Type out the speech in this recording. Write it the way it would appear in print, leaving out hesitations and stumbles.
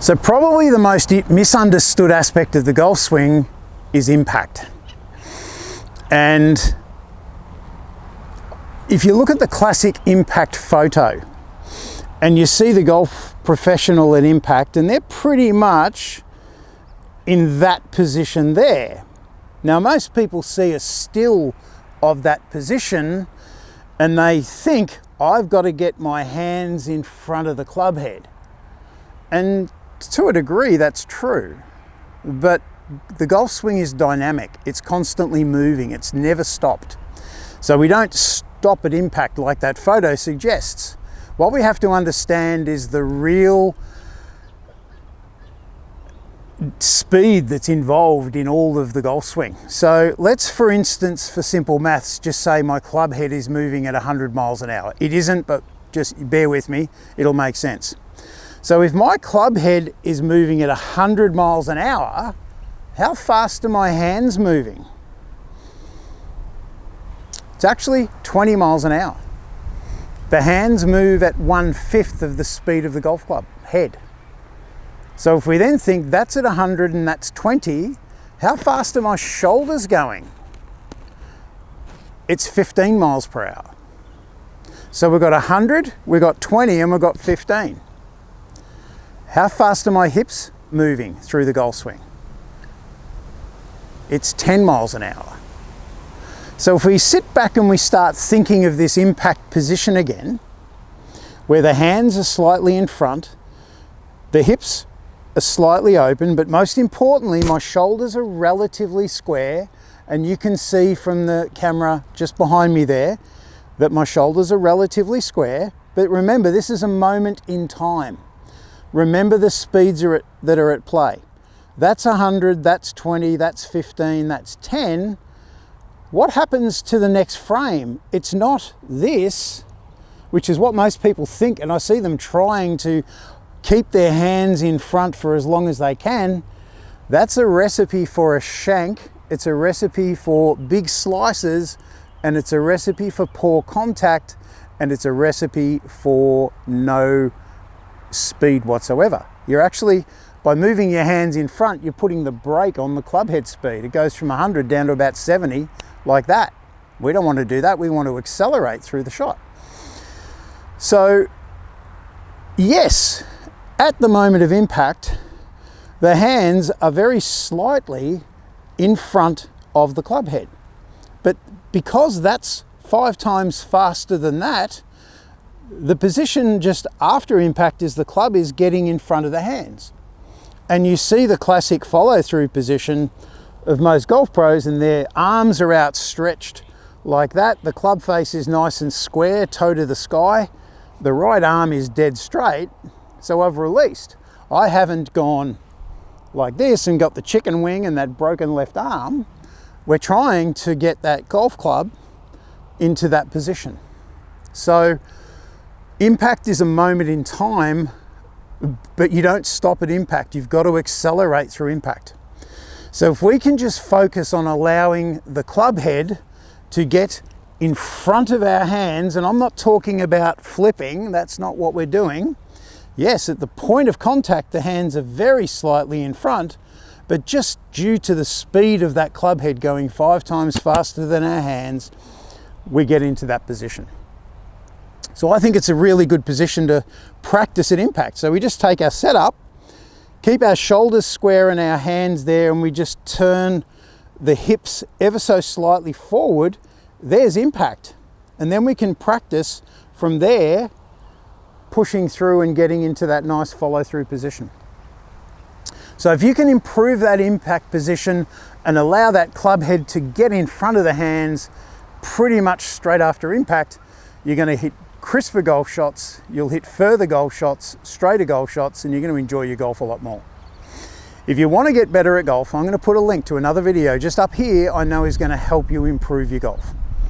So probably the most misunderstood aspect of the golf swing is impact. And if you look at the classic impact photo and you see the golf professional at impact, and they're pretty much in that position there. Now, most people see a still of that position and they think, I've got to get my hands in front of the club head. And to a degree, that's true. But the golf swing is dynamic. It's constantly moving. It's never stopped. So we don't stop at impact like that photo suggests. What we have to understand is the real speed that's involved in all of the golf swing. So let's, for instance, for simple maths, just say my club head is moving at 100 miles an hour. It isn't, but just bear with me, it'll make sense. So if my club head is moving at 100 miles an hour, how fast are my hands moving? It's actually 20 miles an hour. The hands move at 1/5 of the speed of the golf club head. So if we then think that's at 100 and that's 20, how fast are my shoulders going? It's 15 miles per hour. So we've got 100, we've got 20, and we've got 15. How fast are my hips moving through the golf swing? It's 10 miles an hour. So if we sit back and we start thinking of this impact position again, where the hands are slightly in front, the hips are slightly open, but most importantly, my shoulders are relatively square, and you can see from the camera just behind me there that my shoulders are relatively square. But remember, this is a moment in time. Remember the speeds that are at play. That's 100, that's 20, that's 15, that's 10. What happens to the next frame? It's not this, which is what most people think, and I see them trying to keep their hands in front for as long as they can. That's a recipe for a shank. It's a recipe for big slices, and it's a recipe for poor contact, and it's a recipe for no speed whatsoever. You're actually, by moving your hands in front, you're putting the brake on the club head speed. It goes from 100 down to about 70 like that. We don't want to do that. We want to accelerate through the shot. So yes, at the moment of impact, the hands are very slightly in front of the club head. But because that's 5 times faster than that, the position just after impact is the club is getting in front of the hands. And you see the classic follow-through position of most golf pros, and their arms are outstretched like that. The club face is nice and square, toe to the sky. The right arm is dead straight. So I've released. I haven't gone like this and got the chicken wing and that broken left arm. We're trying to get that golf club into that position. So impact is a moment in time, but you don't stop at impact. You've got to accelerate through impact. So if we can just focus on allowing the club head to get in front of our hands, and I'm not talking about flipping, that's not what we're doing. Yes, at the point of contact, the hands are very slightly in front, but just due to the speed of that club head going 5 times faster than our hands, we get into that position. So I think it's a really good position to practice at impact. So we just take our setup, keep our shoulders square and our hands there, and we just turn the hips ever so slightly forward. There's impact. And then we can practice from there, pushing through and getting into that nice follow-through position. So if you can improve that impact position and allow that club head to get in front of the hands pretty much straight after impact, you're going to hit crisper golf shots, you'll hit further golf shots, straighter golf shots, and you're going to enjoy your golf a lot more. If you want to get better at golf, I'm going to put a link to another video just up here I know is going to help you improve your golf.